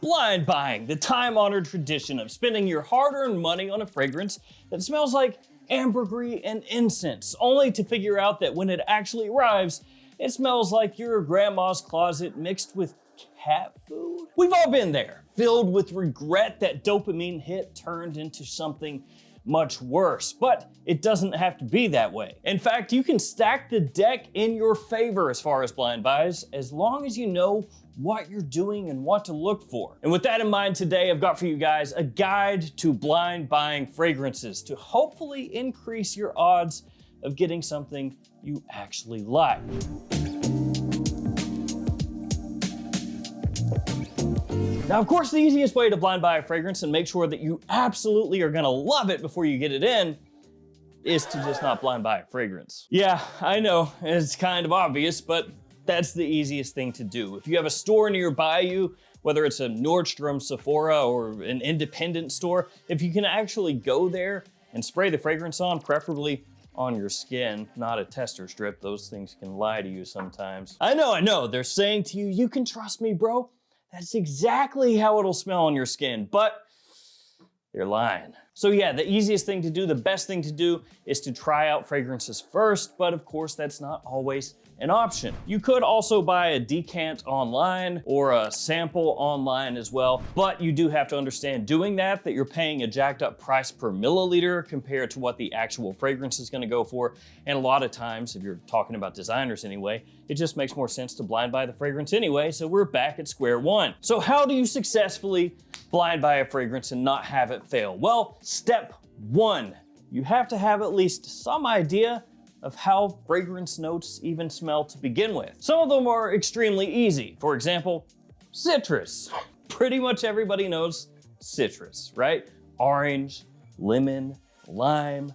Blind buying, the time-honored tradition of spending your hard-earned money on a fragrance that smells like ambergris and incense, only to figure out that when it actually arrives, it smells like your grandma's closet mixed with cat food. We've all been there, filled with regret that dopamine hit turned into something much worse, but it doesn't have to be that way. In fact, you can stack the deck in your favor as far as blind buys, as long as you know what you're doing and what to look for. And with that in mind, today I've got for you guys a guide to blind buying fragrances to hopefully increase your odds of getting something you actually like. Now, of course, the easiest way to blind buy a fragrance and make sure that you absolutely are gonna love it before you get it in is to just not blind buy a fragrance. Yeah, I know, it's kind of obvious, but that's the easiest thing to do. If you have a store nearby you, whether it's a Nordstrom, Sephora, or an independent store, if you can actually go there and spray the fragrance on, preferably on your skin, not a tester strip. Those things can lie to you sometimes. I know, they're saying to you, you can trust me, bro. That's exactly how it'll smell on your skin, but they're lying. So yeah, the easiest thing to do, the best thing to do is to try out fragrances first, but of course that's not always an option. You could also buy a decant online or a sample online as well, but you do have to understand doing that you're paying a jacked up price per milliliter compared to what the actual fragrance is gonna go for. And a lot of times, if you're talking about designers anyway, it just makes more sense to blind buy the fragrance anyway, so we're back at square one. So how do you successfully blind buy a fragrance and not have it fail? Well, step one, you have to have at least some idea of how fragrance notes even smell to begin with. Some of them are extremely easy. For example, citrus. Pretty much everybody knows citrus, right? Orange, lemon, lime,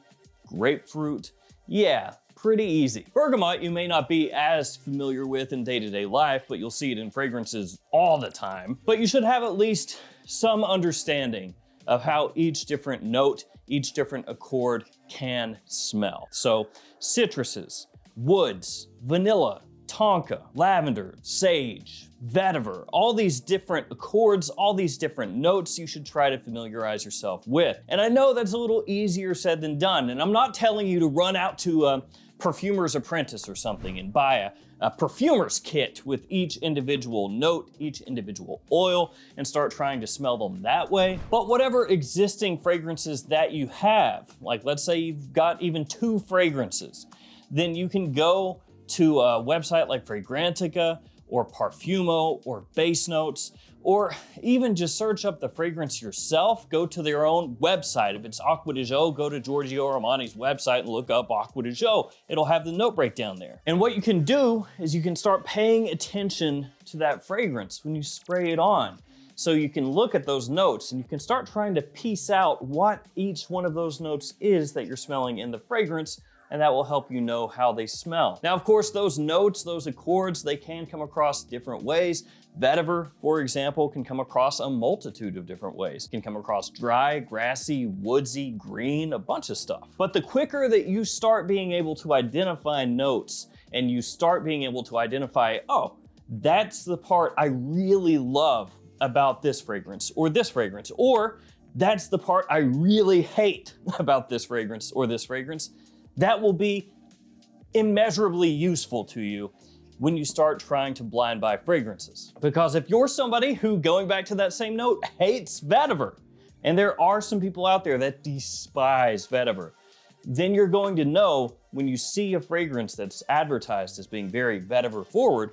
grapefruit. Yeah, pretty easy. Bergamot you may not be as familiar with in day-to-day life, but you'll see it in fragrances all the time. But you should have at least some understanding of how each different note, each different accord can smell. So citruses, woods, vanilla, tonka, lavender, sage, vetiver, all these different accords, all these different notes you should try to familiarize yourself with. And I know that's a little easier said than done, and I'm not telling you to run out to a perfumer's apprentice or something and buy a perfumer's kit with each individual note, each individual oil, and start trying to smell them that way. But whatever existing fragrances that you have, like let's say you've got even 2 fragrances, then you can go to a website like Fragrantica or Parfumo or Base Notes, or even just search up the fragrance yourself. Go to their own website. If it's Acqua di Gio, go to Giorgio Armani's website and look up Acqua di Gio. It'll have the note breakdown there. And what you can do is you can start paying attention to that fragrance when you spray it on. So you can look at those notes and you can start trying to piece out what each one of those notes is that you're smelling in the fragrance, and that will help you know how they smell. Now, of course, those notes, those accords, they can come across different ways. Vetiver, for example, can come across a multitude of different ways. It can come across dry, grassy, woodsy, green, a bunch of stuff. But the quicker that you start being able to identify notes and you start being able to identify, oh, that's the part I really love about this fragrance, or that's the part I really hate about this fragrance or this fragrance, that will be immeasurably useful to you when you start trying to blind buy fragrances. Because if you're somebody who, going back to that same note, hates vetiver, and there are some people out there that despise vetiver, then you're going to know when you see a fragrance that's advertised as being very vetiver forward,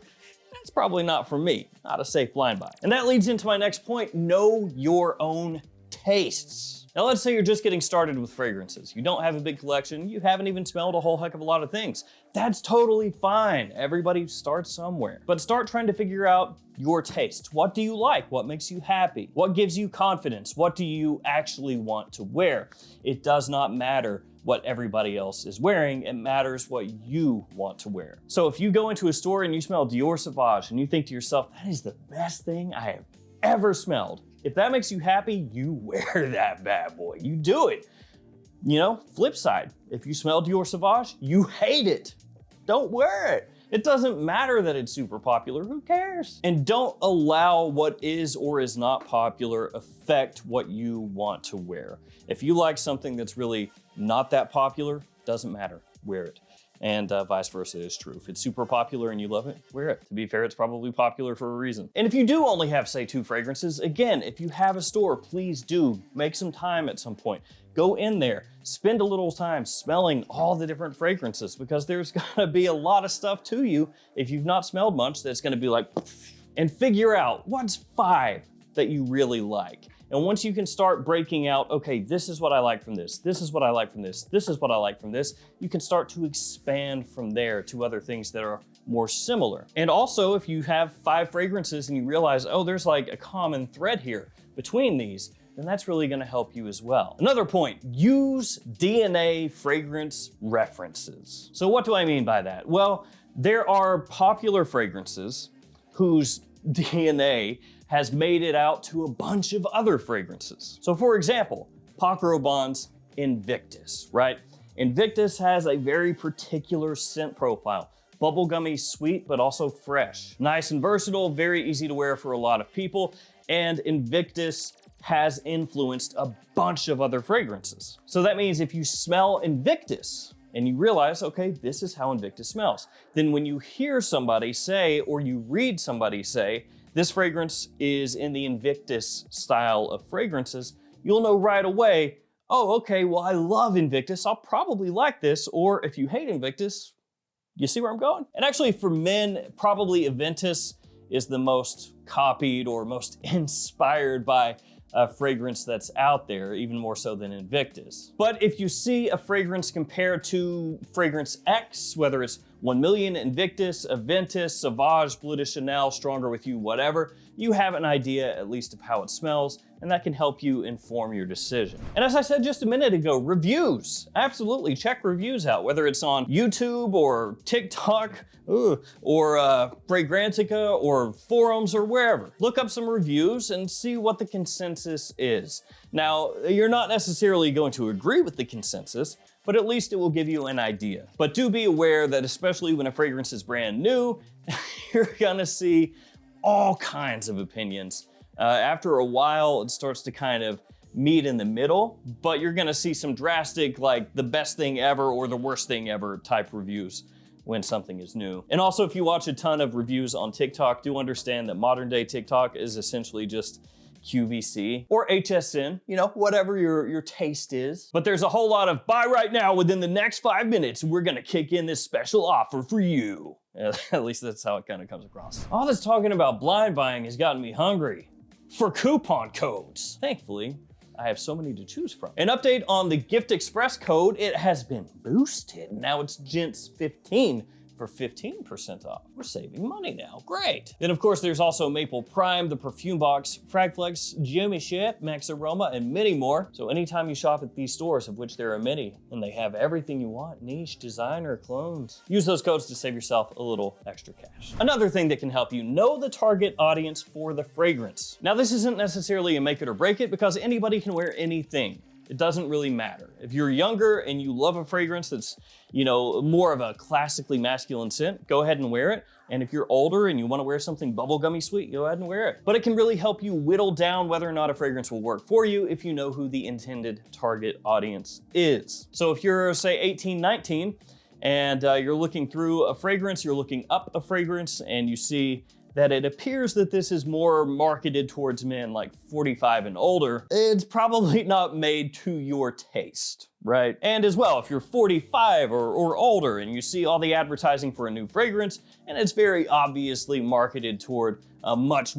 that's probably not for me, not a safe blind buy. And that leads into my next point, know your own tastes. Now let's say you're just getting started with fragrances. You don't have a big collection, you haven't even smelled a whole heck of a lot of things. That's totally fine. Everybody starts somewhere. But start trying to figure out your taste. What do you like? What makes you happy? What gives you confidence? What do you actually want to wear? It does not matter what everybody else is wearing, it matters what you want to wear. So if you go into a store and you smell Dior Sauvage and you think to yourself, that is the best thing I have ever smelled, if that makes you happy, you wear that bad boy. You do it. You know, flip side, if you smell Dior Sauvage, you hate it, don't wear it. It doesn't matter that it's super popular, who cares? And don't allow what is or is not popular affect what you want to wear. If you like something that's really not that popular, doesn't matter, wear it. And vice versa is true. If it's super popular and you love it, wear it. To be fair, it's probably popular for a reason. And if you do only have, say, 2 fragrances, again, if you have a store, please do make some time at some point. Go in there, spend a little time smelling all the different fragrances, because there's gonna be a lot of stuff to you if you've not smelled much that's gonna be like, and figure out what's 5 that you really like. And once you can start breaking out, okay, this is what I like from this, this is what I like from this, this is what I like from this, you can start to expand from there to other things that are more similar. And also, if you have 5 fragrances and you realize, oh, there's like a common thread here between these, then that's really gonna help you as well. Another point, use DNA fragrance references. So what do I mean by that? Well, there are popular fragrances whose DNA has made it out to a bunch of other fragrances. So for example, Paco Rabanne's Invictus, right? Invictus has a very particular scent profile. Bubblegummy sweet, but also fresh. Nice and versatile, very easy to wear for a lot of people. And Invictus has influenced a bunch of other fragrances. So that means if you smell Invictus and you realize, okay, this is how Invictus smells, then when you hear somebody say, or you read somebody say, this fragrance is in the Invictus style of fragrances, you'll know right away, oh, okay, well, I love Invictus, I'll probably like this. Or if you hate Invictus, you see where I'm going? And actually for men, probably Aventus is the most copied or most inspired by a fragrance that's out there, even more so than Invictus. But if you see a fragrance compared to fragrance X, whether it's 1 Million, Invictus, Aventus, Sauvage, Bleu de Chanel, Stronger With You, whatever, you have an idea at least of how it smells, and that can help you inform your decision. And as I said just a minute ago, reviews. Absolutely, check reviews out, whether it's on YouTube or TikTok, or Fragrantica or forums or wherever. Look up some reviews and see what the consensus is. Now, you're not necessarily going to agree with the consensus, but at least it will give you an idea. But do be aware that especially when a fragrance is brand new, you're gonna see all kinds of opinions. After a while, it starts to kind of meet in the middle, but you're gonna see some drastic, like the best thing ever or the worst thing ever type reviews when something is new. And also, if you watch a ton of reviews on TikTok, do understand that modern day TikTok is essentially just QVC or HSN, you know, whatever your taste is. But there's a whole lot of buy right now within the next 5 minutes, we're gonna kick in this special offer for you. At least that's how it kind of comes across. All this talking about blind buying has gotten me hungry for coupon codes. Thankfully, I have so many to choose from. An update on the Gift Express code, it has been boosted. Now it's Gents 15 for 15% off. We're saving money now, great. Then of course there's also Maple Prime, the Perfume Box, Fragflex, JOMASHOP, Max Aroma, and many more. So anytime you shop at these stores, of which there are many, and they have everything you want, niche, designer, clones, use those codes to save yourself a little extra cash. Another thing that can help you, know the target audience for the fragrance. Now this isn't necessarily a make it or break it, because anybody can wear anything. It doesn't really matter. If you're younger and you love a fragrance that's, you know, more of a classically masculine scent, go ahead and wear it. And if you're older and you want to wear something bubblegummy sweet, go ahead and wear it. But it can really help you whittle down whether or not a fragrance will work for you if you know who the intended target audience is. So if you're, say, 18, 19, and you're looking through a fragrance, you're looking up a fragrance, and you see that it appears that this is more marketed towards men like 45 and older, it's probably not made to your taste, right? And as well, if you're 45 or older and you see all the advertising for a new fragrance and it's very obviously marketed toward much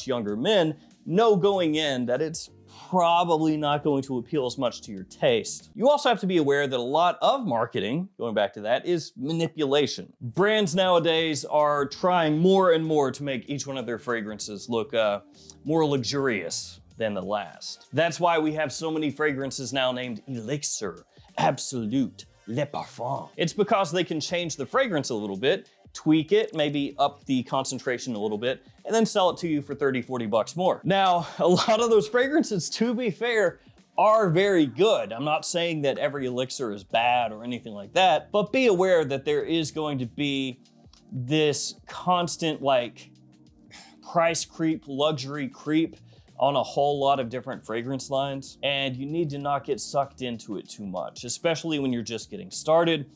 younger men, know going in that it's probably not going to appeal as much to your taste. You also have to be aware that a lot of marketing, going back to that, is manipulation. Brands nowadays are trying more and more to make each one of their fragrances look more luxurious than the last. That's why we have so many fragrances now named Elixir, Absolute, Le Parfum. It's because they can change the fragrance a little bit, tweak it, maybe up the concentration a little bit, and then sell it to you for 30, 40 bucks more. Now, a lot of those fragrances, to be fair, are very good. I'm not saying that every elixir is bad or anything like that, but be aware that there is going to be this constant like price creep, luxury creep on a whole lot of different fragrance lines, and you need to not get sucked into it too much, especially when you're just getting started.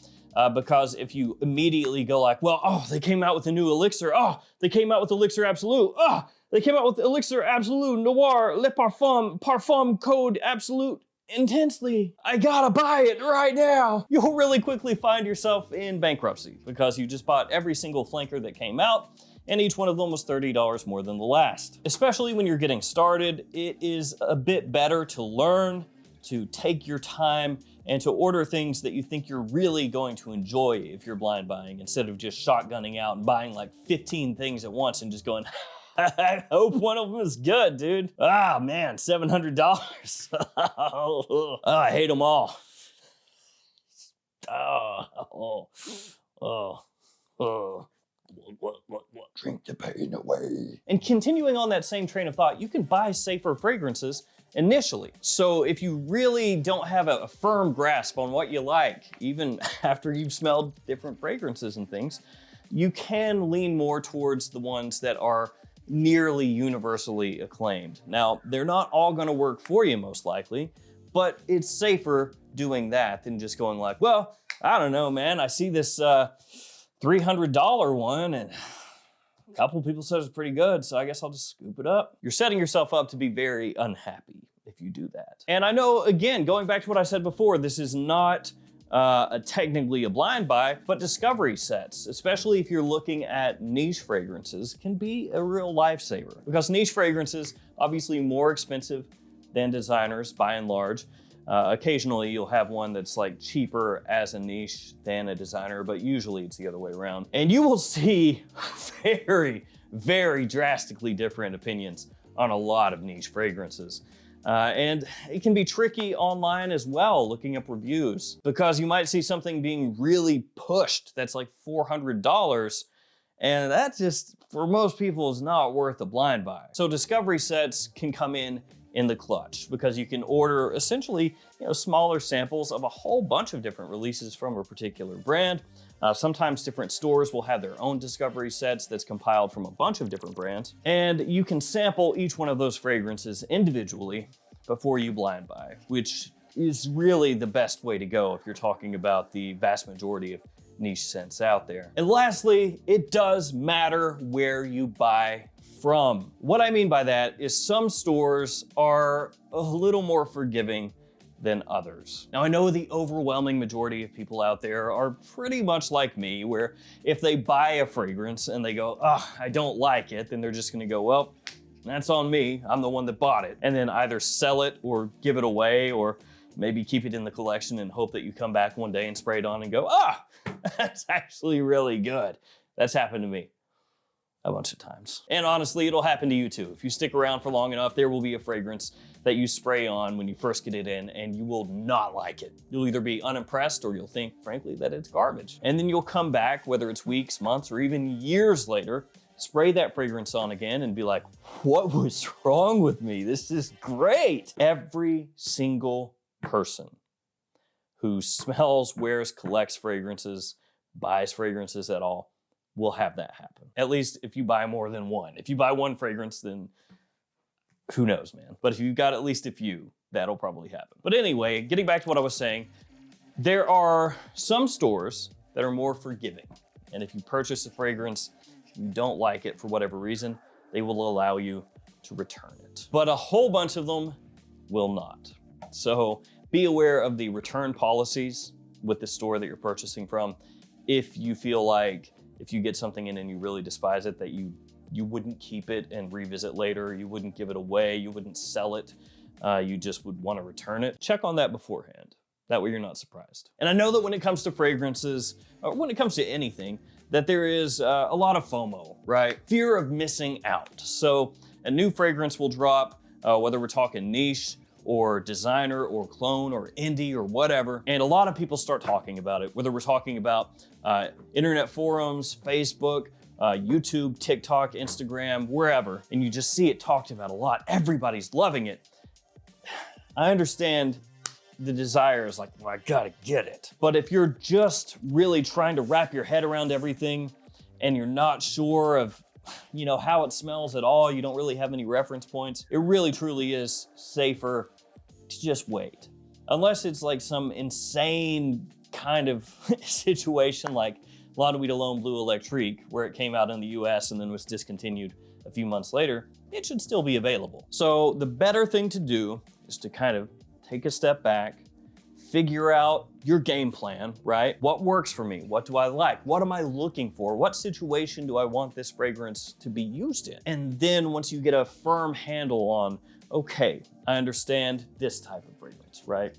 Because if you immediately go like, well, oh, they came out with a new elixir. Oh, they came out with Elixir Absolute. Oh, they came out with Elixir Absolute Noir Le Parfum Code Absolute Intensely. I gotta buy it right now. You'll really quickly find yourself in bankruptcy because you just bought every single flanker that came out, and each one of them was $30 more than the last. Especially when you're getting started, it is a bit better to learn, to take your time, and to order things that you think you're really going to enjoy if you're blind buying, instead of just shotgunning out and buying like 15 things at once and just going, I hope one of them is good, dude. Ah, man, $700. Oh, I hate them all. What? Drink the pain away. And continuing on that same train of thought, you can buy safer fragrances initially. So if you really don't have a firm grasp on what you like, even after you've smelled different fragrances and things, you can lean more towards the ones that are nearly universally acclaimed. Now, they're not all gonna work for you most likely, but it's safer doing that than just going like, well, I don't know, man, I see this $300 one and a couple people said it's pretty good, so I guess I'll just scoop it up. You're setting yourself up to be very unhappy if you do that. And I know, again, going back to what I said before, this is not technically a blind buy, but discovery sets, especially if you're looking at niche fragrances, can be a real lifesaver. Because niche fragrances, obviously more expensive than designers by and large. Occasionally you'll have one that's like cheaper as a niche than a designer, but usually it's the other way around. And you will see very, very drastically different opinions on a lot of niche fragrances. And it can be tricky online as well, looking up reviews, because you might see something being really pushed that's like $400, and that just, for most people, is not worth a blind buy. So discovery sets can come in the clutch, because you can order essentially, smaller samples of a whole bunch of different releases from a particular brand. Sometimes different stores will have their own discovery sets that's compiled from a bunch of different brands. And you can sample each one of those fragrances individually before you blind buy, which is really the best way to go if you're talking about the vast majority of niche scents out there. And lastly, it does matter where you buy from. What I mean by that is some stores are a little more forgiving than others. Now, I know the overwhelming majority of people out there are pretty much like me, where if they buy a fragrance and they go, oh, I don't like it, then they're just gonna go, well, that's on me, I'm the one that bought it. And then either sell it or give it away, or maybe keep it in the collection and hope that you come back one day and spray it on and go, ah, that's actually really good. That's happened to me a bunch of times. And honestly, it'll happen to you too. If you stick around for long enough, there will be a fragrance that you spray on when you first get it in and you will not like it. You'll either be unimpressed or you'll think, frankly, that it's garbage. And then you'll come back, whether it's weeks, months, or even years later, spray that fragrance on again and be like, what was wrong with me? This is great. Every single person who smells, wears, collects fragrances, buys fragrances at all, will have that happen. At least if you buy more than one. If you buy one fragrance, then who knows, man. But if you've got at least a few, that'll probably happen. But anyway, getting back to what I was saying, there are some stores that are more forgiving. And if you purchase a fragrance, you don't like it for whatever reason, they will allow you to return it. But a whole bunch of them will not. So be aware of the return policies with the store that you're purchasing from. If you feel like if you get something in and you really despise it, that you wouldn't keep it and revisit later, you wouldn't give it away, you wouldn't sell it, you just would want to return it. Check on that beforehand. That way you're not surprised. And I know that when it comes to fragrances, or when it comes to anything, that there is a lot of FOMO, right? Fear of missing out. So a new fragrance will drop, whether we're talking niche or designer or clone or indie or whatever, and a lot of people start talking about it, whether we're talking about internet forums, Facebook, YouTube, TikTok, Instagram, wherever, and you just see it talked about a lot. Everybody's loving it. I understand the desire is like, well, I gotta get it. But if you're just really trying to wrap your head around everything and you're not sure of how it smells at all, you don't really have any reference points, it really truly is safer to just wait. Unless it's like some insane kind of situation like L'Eau de Cologne Bleu Electrique, where it came out in the US and then was discontinued a few months later, it should still be available. So the better thing to do is to kind of take a step back, figure out your game plan, right? What works for me? What do I like? What am I looking for? What situation do I want this fragrance to be used in? And then once you get a firm handle on, okay, I understand this type of fragrance, right?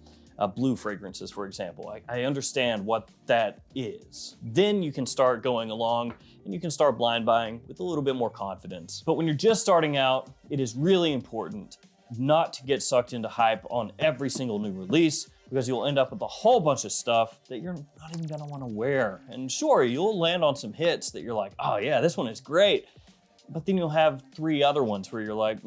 Blue fragrances, for example. I understand what that is. Then you can start going along and you can start blind buying with a little bit more confidence. But when you're just starting out, it is really important not to get sucked into hype on every single new release, because you'll end up with a whole bunch of stuff that you're not even gonna wanna wear. And sure, you'll land on some hits that you're like, oh yeah, this one is great. But then you'll have 3 other ones where you're like,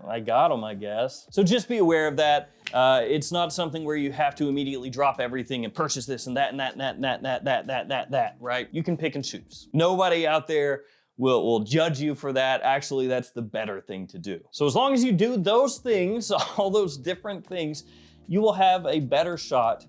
I got them, I guess. So just be aware of that. It's not something where you have to immediately drop everything and purchase this and that and that and that and that, right? You can pick and choose. Nobody out there will judge you for that. Actually, that's the better thing to do. So as long as you do those things, all those different things, you will have a better shot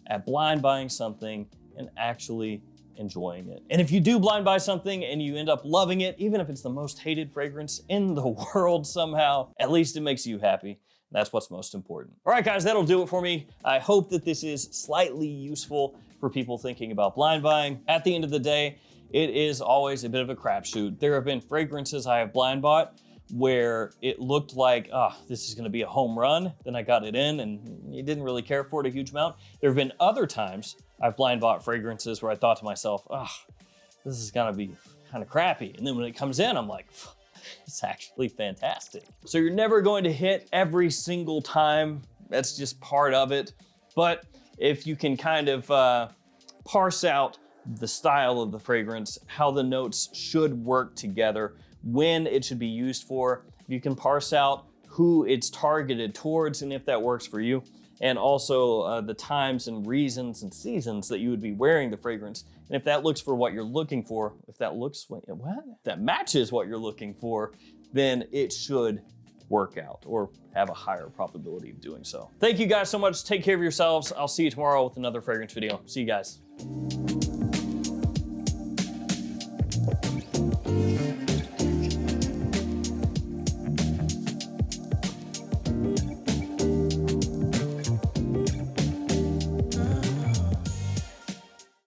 at blind buying something and actually enjoying it. And if you do blind buy something and you end up loving it, even if it's the most hated fragrance in the world somehow, at least it makes you happy. That's what's most important. All right, guys, that'll do it for me. I hope that this is slightly useful for people thinking about blind buying. At the end of the day, it is always a bit of a crapshoot. There have been fragrances I have blind bought where it looked like, this is gonna be a home run. Then I got it in and you didn't really care for it a huge amount. There have been other times I've blind bought fragrances where I thought to myself, this is gonna be kind of crappy. And then when it comes in, I'm like, it's actually fantastic. So you're never going to hit every single time. That's just part of it. But if you can kind of parse out the style of the fragrance, how the notes should work together, when it should be used for, you can parse out who it's targeted towards and if that works for you, and also the times and reasons and seasons that you would be wearing the fragrance. And if that looks for what you're looking for, if that matches what you're looking for, then it should work out or have a higher probability of doing so. Thank you guys so much. Take care of yourselves. I'll see you tomorrow with another fragrance video. See you guys.